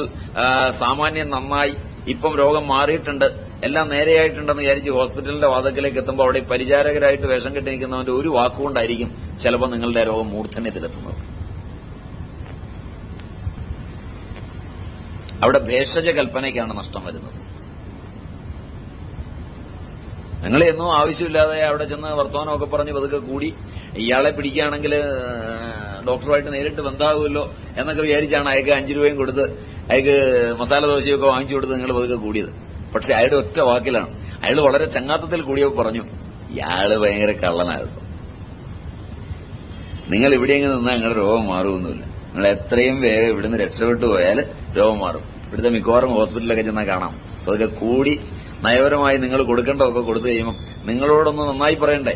സാമാന്യം നന്നായി, ഇപ്പം രോഗം മാറിയിട്ടുണ്ട്, എല്ലാം നേരെയായിട്ടുണ്ടെന്ന് വിചാരിച്ച് ഹോസ്പിറ്റലിന്റെ വാതിക്കലേക്ക് എത്തുമ്പോൾ അവിടെ പരിചാരകരായിട്ട് വേഷം കെട്ടി നിൽക്കുന്നവന്റെ ഒരു വാക്കുകൊണ്ടായിരിക്കും ചിലപ്പോൾ നിങ്ങളുടെ രോഗം മൂർധന്യത്തിലെത്തുന്നത്. അവിടെ ഭേഷജ കൽപ്പനയ്ക്കാണ് നഷ്ടം വരുന്നത്. നിങ്ങൾ എന്നും ആവശ്യമില്ലാതെ അവിടെ ചെന്ന് വർത്തമാനമൊക്കെ പറഞ്ഞ് പതുക്കെ കൂടി ഇയാളെ പിടിക്കുകയാണെങ്കിൽ ഡോക്ടറുമായിട്ട് നേരിട്ട് ബന്ധാവുമല്ലോ എന്നൊക്കെ വിചാരിച്ചാണ് അയാൾക്ക് 5 രൂപയും കൊടുത്ത് അയാൾക്ക് മസാല ദോശയൊക്കെ വാങ്ങിച്ചു കൊടുത്ത് നിങ്ങൾ പതുക്കെ കൂടിയത്. പക്ഷെ അയാളുടെ ഒറ്റ വാക്കിലാണ്. അയാൾ വളരെ ചങ്ങാത്തത്തിൽ കൂടിയപ്പോൾ പറഞ്ഞു, ഇയാള് ഭയങ്കര കള്ളനായിരുന്നു. നിങ്ങൾ ഇവിടെയെങ്കിലും നിന്നാൽ നിങ്ങളുടെ രോഗം മാറുമൊന്നുമില്ല. നിങ്ങൾ എത്രയും വേഗം ഇവിടുന്ന് രക്ഷപ്പെട്ടു പോയാൽ രോഗം മാറും. ഇവിടുത്തെ മിക്കവാറും ഹോസ്പിറ്റലിലൊക്കെ ചെന്നാൽ കാണാം. അതൊക്കെ കൂടി നയപരമായി നിങ്ങൾ കൊടുക്കേണ്ടതൊക്കെ കൊടുത്തു കഴിയുമ്പോൾ നിങ്ങളോടൊന്ന് നന്നായി പറയണ്ടേ.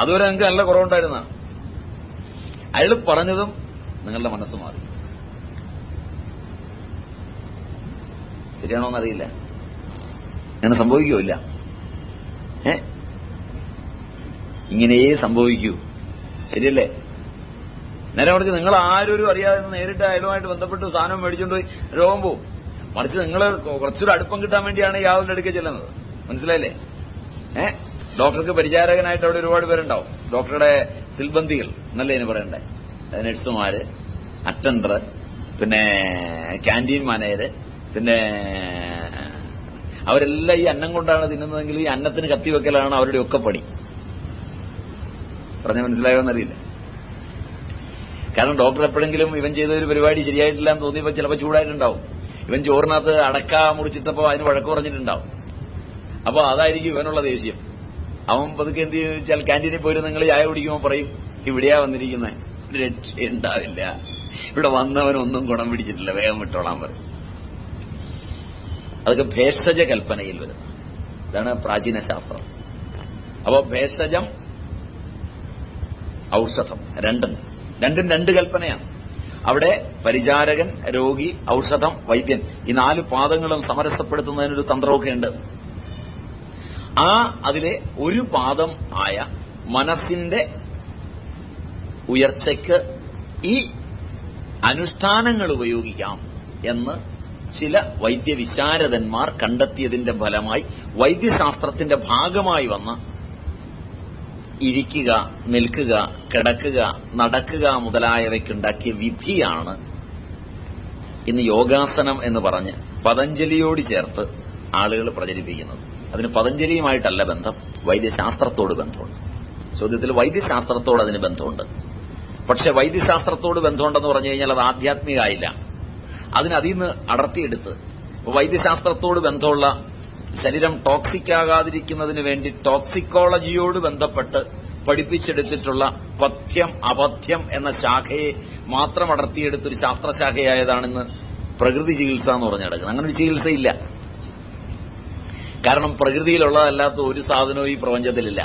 അതുവരെ നിങ്ങൾക്ക് നല്ല കുറവുണ്ടായിരുന്ന അയാൾ പറഞ്ഞതും നിങ്ങളുടെ മനസ്സ് മാറി. ശരിയാണോന്നറിയില്ല. അങ്ങനെ സംഭവിക്കുമില്ല. ഇങ്ങനെയേ സംഭവിക്കൂ. ശരിയല്ലേ? നേരെ മറിച്ച് നിങ്ങൾ ആരും അറിയാതെ നേരിട്ട് അയാളുമായിട്ട് ബന്ധപ്പെട്ട് സാധനം മേടിച്ചുകൊണ്ട് പോയി രോഗം പോവും. മറിച്ച് നിങ്ങൾ കുറച്ചൊരു അടുപ്പം കിട്ടാൻ വേണ്ടിയാണ് ഇയാളുടെ അടുക്കൽ ചെല്ലുന്നത്. മനസ്സിലായില്ലേ? ഡോക്ടർക്ക് പരിചാരകനായിട്ട് അവിടെ ഒരുപാട് പേരുണ്ടാവും. ഡോക്ടറുടെ സിൽബന്ധികൾ എന്നല്ലേ ഇതിന് പറയണ്ടേ? നഴ്സുമാര്, അറ്റൻഡർ, പിന്നെ ക്യാന്റീൻ മാനേജർ, പിന്നെ അവരെല്ലാം ഈ അന്നം കൊണ്ടാണ് തിന്നുന്നതെങ്കിൽ ഈ അന്നത്തിന് കത്തിവെക്കലാണ് അവരുടെ ഒക്കെ പണി. പറഞ്ഞ മനസ്സിലായോന്നറിയില്ല. കാരണം ഡോക്ടർ എപ്പോഴെങ്കിലും ഇവൻ ചെയ്ത ഒരു പരിപാടി ശരിയായിട്ടില്ല എന്ന് തോന്നിയപ്പോൾ ചിലപ്പോൾ ചൂടായിട്ടുണ്ടാവും. ഇവൻ ചോറിനകത്ത് അടക്ക മുറിച്ചിട്ടപ്പോൾ അതിന് വഴക്ക് പറഞ്ഞിട്ടുണ്ടാവും. അപ്പോൾ അതായിരിക്കും ഇവനുള്ള ദേഷ്യം. അവൻ പതുക്കെ എന്ത് ചോദിച്ചാൽ ക്യാന്റീനിൽ പോയിട്ട് നിങ്ങൾ ചായ കുടിക്കുമ്പോൾ പറയും, ഇവിടെയാ വന്നിരിക്കുന്നത്, രക്ഷയുണ്ടാവില്ല, ഇവിടെ വന്നവനൊന്നും ഗുണം പിടിച്ചിട്ടില്ല, വേഗം വിട്ടോളാൻ പറയും. അതൊക്കെ ഭേഷജ കൽപ്പനയിൽ വരുന്നു. ഇതാണ് പ്രാചീന ശാസ്ത്രം. അപ്പോ ഭേഷജം, ഔഷധം രണ്ടും രണ്ട് കൽപ്പനയാണ്. അവിടെ പരിചാരകൻ, രോഗി, ഔഷധം, വൈദ്യൻ, ഈ 4 പാദങ്ങളും സമരസപ്പെടുത്തുന്നതിനൊരു തന്ത്രമൊക്കെ ഉണ്ട്. അതിലെ ഒരു പാദം ആയ മനസ്സിന്റെ ഉയർച്ചയ്ക്ക് ഈ അനുഷ്ഠാനങ്ങൾ ഉപയോഗിക്കാം എന്ന് ചില വൈദ്യവിശാരദന്മാർ കണ്ടെത്തിയതിന്റെ ഫലമായി വൈദ്യശാസ്ത്രത്തിന്റെ ഭാഗമായി വന്ന ഇരിക്കുക, നിൽക്കുക, കിടക്കുക, നടക്കുക മുതലായവയ്ക്കുണ്ടാക്കിയ വിധിയാണ് ഇന്ന് യോഗാസനം എന്ന് പറഞ്ഞ് പതഞ്ജലിയോട് ചേർത്ത് ആളുകൾ പ്രചരിപ്പിക്കുന്നത്. അതിന് പതഞ്ജലിയുമായിട്ടല്ല ബന്ധം, വൈദ്യശാസ്ത്രത്തോട് ബന്ധമുണ്ട്. ചോദ്യത്തിൽ വൈദ്യശാസ്ത്രത്തോട് അതിന് ബന്ധമുണ്ട്. പക്ഷെ വൈദ്യശാസ്ത്രത്തോട് ബന്ധമുണ്ടെന്ന് പറഞ്ഞു കഴിഞ്ഞാൽ അത് ആധ്യാത്മികമായില്ല. അതിൽ നിന്ന് അടർത്തിയെടുത്ത് വൈദ്യശാസ്ത്രത്തോട് ബന്ധമുള്ള ശരീരം ടോക്സിക് ആകാതിരിക്കുന്നതിന് വേണ്ടി ടോക്സിക്കോളജിയോട് ബന്ധപ്പെട്ട് പഠിപ്പിച്ചെടുത്തിട്ടുള്ള പഥ്യം, അപഥ്യം എന്ന ശാഖയെ മാത്രം അടർത്തിയെടുത്തൊരു ശാസ്ത്രശാഖയായതാണെന്ന് പ്രകൃതി ചികിത്സ എന്ന് പറഞ്ഞു കിടക്കുന്നത്. അങ്ങനൊരു ചികിത്സയില്ല. കാരണം പ്രകൃതിയിലുള്ളതല്ലാത്ത ഒരു സാധനവും ഈ പ്രപഞ്ചത്തിലില്ല.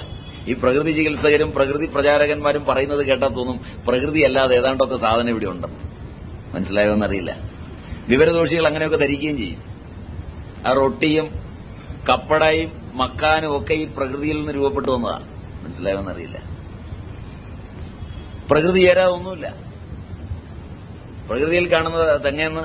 ഈ പ്രകൃതി ചികിത്സകരും പ്രകൃതി പ്രചാരകന്മാരും പറയുന്നത് കേട്ടാൽ തോന്നും പ്രകൃതി അല്ലാതെ ഏതാണ്ടൊക്കെ സാധനം ഇവിടെ ഉണ്ട്. മനസ്സിലായോന്നറിയില്ല. വിവരദോഷികൾ അങ്ങനെയൊക്കെ ധരിക്കുകയും ചെയ്യും. ആ റൊട്ടിയും കപ്പടയും മക്കാനും ഒക്കെ ഈ പ്രകൃതിയിൽ നിന്ന് രൂപപ്പെട്ടു വന്നതാണ്. മനസ്സിലായോന്നറിയില്ല. പ്രകൃതി ഏരാതൊന്നുമില്ല. പ്രകൃതിയിൽ കാണുന്നത് തെങ്ങയെന്ന്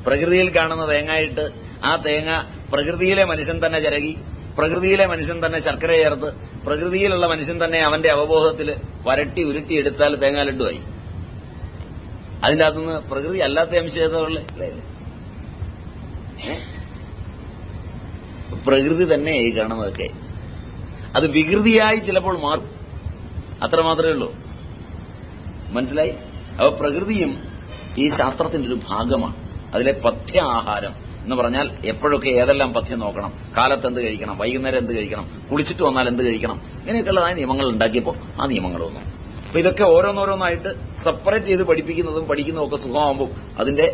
പ്രകൃതിയിൽ കാണുന്ന തേങ്ങായിട്ട് ആ തേങ്ങ പ്രകൃതിയിലെ മനുഷ്യൻ തന്നെ ചിരകി, പ്രകൃതിയിലെ മനുഷ്യൻ തന്നെ ശർക്കര ചേർത്ത്, പ്രകൃതിയിലുള്ള മനുഷ്യൻ തന്നെ അവന്റെ അവബോധത്തിൽ വരട്ടി ഉരുട്ടിയെടുത്താൽ തേങ്ങാ ലഡുവായി. അതിൻ്റെ അകത്തുനിന്ന് പ്രകൃതി അല്ലാത്ത അംശമുള്ള പ്രകൃതി തന്നെ ഈ കാണുന്നതൊക്കെ അത് വികൃതിയായി ചിലപ്പോൾ മാറും. അത്ര മാത്രമേ ഉള്ളൂ. മനസ്സിലായി? അപ്പൊ പ്രകൃതിയും ഈ ശാസ്ത്രത്തിന്റെ ഒരു ഭാഗമാണ്. അതിലെ പഥ്യ ആഹാരം എന്ന് പറഞ്ഞാൽ എപ്പോഴൊക്കെ ഏതെല്ലാം പഥ്യം നോക്കണം, കാലത്ത് എന്ത് കഴിക്കണം, വൈകുന്നേരം എന്ത് കഴിക്കണം, കുളിച്ചിട്ട് വന്നാൽ എന്ത് കഴിക്കണം, ഇങ്ങനെയൊക്കെയുള്ളതായ നിയമങ്ങൾ ഉണ്ടാക്കിയപ്പോൾ ആ നിയമങ്ങളൊന്നും. അപ്പൊ ഇതൊക്കെ ഓരോന്നോരോന്നായിട്ട് സെപ്പറേറ്റ് ചെയ്ത് പഠിപ്പിക്കുന്നതും പഠിക്കുന്നതും ഒക്കെ സുഖമാകുമ്പോൾ അതിന്റെ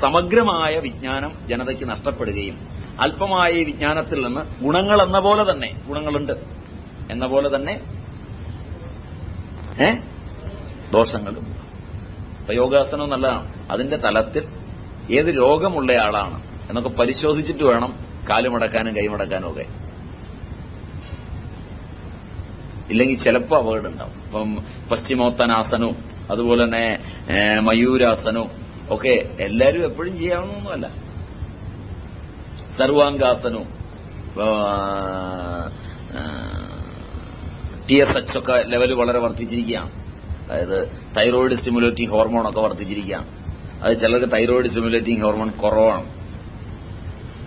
സമഗ്രമായ വിജ്ഞാനം ജനതയ്ക്ക് നഷ്ടപ്പെടുകയും അല്പമായ ഈ വിജ്ഞാനത്തിൽ നിന്ന് ഗുണങ്ങൾ എന്ന പോലെ തന്നെ ഗുണങ്ങളുണ്ട് എന്ന പോലെ തന്നെ ദോഷങ്ങളും. അപ്പൊ യോഗാസനം നല്ലതാണ്. അതിന്റെ തലത്തിൽ ഏത് രോഗമുള്ളയാളാണ് എന്നൊക്കെ പരിശോധിച്ചിട്ട് വേണം കാലുമടക്കാനും കൈമടക്കാനും ഒക്കെ. ഇല്ലെങ്കിൽ ചിലപ്പോൾ അപകടം ഉണ്ടാവും. ഇപ്പം പശ്ചിമോത്തനാസനവും അതുപോലെ തന്നെ മയൂരാസനവും ഒക്കെ എല്ലാവരും എപ്പോഴും ചെയ്യാവുന്നൊന്നുമല്ല. സർവാംഗാസനവും TSH ഒക്കെ ലെവൽ വളരെ വർദ്ധിച്ചിരിക്കുകയാണ്. അതായത് തൈറോയിഡ് സ്റ്റിമുലേറ്റിംഗ് ഹോർമോണൊക്കെ വർദ്ധിച്ചിരിക്കുകയാണ്. അത് ചിലർക്ക് തൈറോയിഡ് സ്റ്റിമുലേറ്റിംഗ് ഹോർമോൺ കുറവാണ്.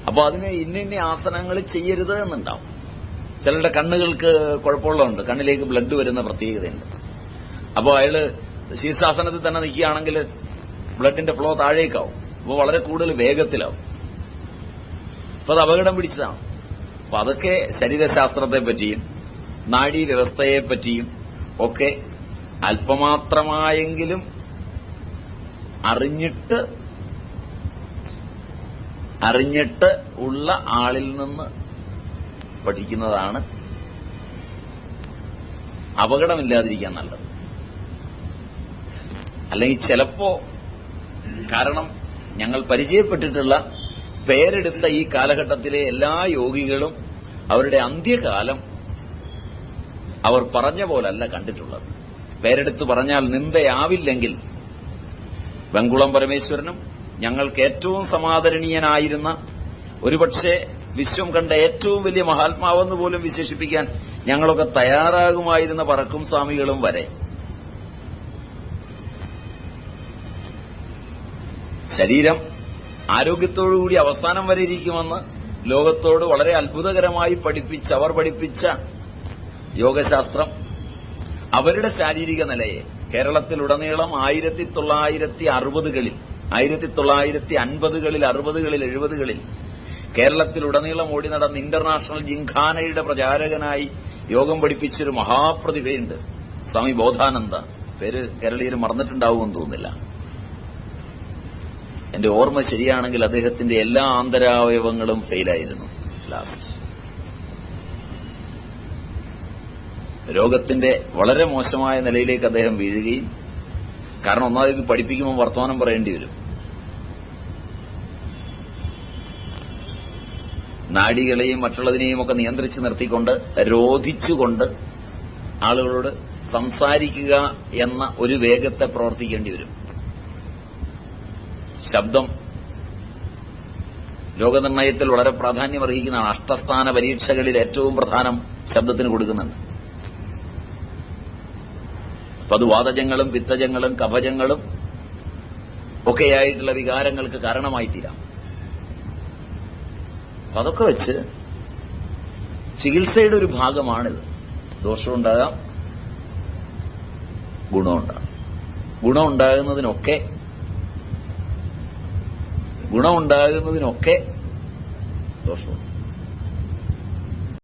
അപ്പോൾ അതിന് ഇന്ന ആസനങ്ങൾ ചെയ്യരുത് എന്നുണ്ടാവും. ചിലരുടെ കണ്ണുകൾക്ക് കുഴപ്പമുള്ളതുണ്ട്, കണ്ണിലേക്ക് ബ്ലഡ് വരുന്ന പ്രത്യേകതയുണ്ട്. അപ്പോൾ അയാൾ ശീർഷാസനത്തിൽ തന്നെ നിൽക്കുകയാണെങ്കിൽ ബ്ലഡിന്റെ ഫ്ലോ താഴേക്കാവും. അപ്പോൾ വളരെ കൂടുതൽ വേഗത്തിലാവും. അപ്പൊ അത് അപകടം പിടിച്ചതാണ്. അപ്പൊ അതൊക്കെ ശരീരശാസ്ത്രത്തെപ്പറ്റിയും നാഡീവ്യവസ്ഥയെപ്പറ്റിയും ഒക്കെ അല്പമാത്രമായെങ്കിലും അറിഞ്ഞിട്ട് ഉള്ള ആളിൽ നിന്ന് പഠിക്കുന്നതാണ് അപകടമില്ലാതിരിക്കാൻ നല്ലത്. അല്ലെങ്കിൽ ചിലപ്പോ, കാരണം ഞങ്ങൾ പരിചയപ്പെട്ടിട്ടുള്ള പേരെടുത്ത ഈ കാലഘട്ടത്തിലെ എല്ലാ യോഗികളും അവരുടെ അന്ത്യകാലം അവർ പറഞ്ഞ പോലല്ല കണ്ടിട്ടുള്ളത്. പേരെടുത്ത് പറഞ്ഞാൽ നിന്ദയാവില്ലെങ്കിൽ വെങ്കുളം പരമേശ്വരനും ഞങ്ങൾക്ക് ഏറ്റവും സമാദരണീയനായിരുന്ന, ഒരുപക്ഷെ വിശ്വം കണ്ട ഏറ്റവും വലിയ മഹാത്മാവെന്ന് പോലും വിശേഷിപ്പിക്കാൻ ഞങ്ങളൊക്കെ തയ്യാറാകുമായിരുന്ന പറക്കും സ്വാമികളും വരെ ശരീരം ആരോഗ്യത്തോടുകൂടി അവസാനം വരെ ഇരിക്കുമെന്ന് ലോകത്തോട് വളരെ അത്ഭുതകരമായി അവർ പഠിപ്പിച്ച യോഗശാസ്ത്രം അവരുടെ ശാരീരിക നിലയെ കേരളത്തിലുടനീളം 1960കളിൽ 1950കളിൽ 60കളിൽ 70കളിൽ കേരളത്തിലുടനീളം ഓടി നടന്ന ഇന്റർനാഷണൽ ജിംഖാനയുടെ പ്രചാരകനായി യോഗം പഠിപ്പിച്ചൊരു മഹാപ്രതിഭയുണ്ട്, സ്വാമി ബോധാനന്ദ. പേര് കേരളീയർ മറന്നിട്ടുണ്ടാവുമെന്ന് തോന്നുന്നില്ല. എന്റെ ഓർമ്മ ശരിയാണെങ്കിൽ അദ്ദേഹത്തിന്റെ എല്ലാ ആന്തരാവയവങ്ങളും ഫെയിലായിരുന്നു. ലാസ്റ്റ് രോഗത്തിന്റെ വളരെ മോശമായ നിലയിലേക്ക് അദ്ദേഹം വീഴുകയും, കാരണം ഒന്നാമത് പഠിപ്പിക്കുമ്പോൾ വർത്തമാനം പറയേണ്ടി വരും. നാഡികളെയും മറ്റുള്ളതിനെയും ഒക്കെ നിയന്ത്രിച്ച് നിർത്തിക്കൊണ്ട് രോധിച്ചുകൊണ്ട് ആളുകളോട് സംസാരിക്കുക എന്ന ഒരു വേഗത്തെ പ്രവർത്തിക്കേണ്ടി വരും. ശബ്ദം രോഗനിർണയത്തിൽ വളരെ പ്രാധാന്യം അർഹിക്കുന്നതാണ്. അഷ്ടസ്ഥാന പരീക്ഷകളിൽ ഏറ്റവും പ്രധാനം ശബ്ദത്തിന് കൊടുക്കുന്നുണ്ട്. അപ്പൊ അത് വാതജങ്ങളും പിത്തജങ്ങളും കഫജങ്ങളും ഒക്കെയായിട്ടുള്ള വികാരങ്ങൾക്ക് കാരണമായി തീരാം. അതൊക്കെ വെച്ച് ചികിത്സയുടെ ഒരു ഭാഗമാണിത്. ദോഷമുണ്ടാകാം, ഗുണമുണ്ടാകും. ഗുണമുണ്ടാകുന്നതിനൊക്കെ ദോഷമുണ്ട്.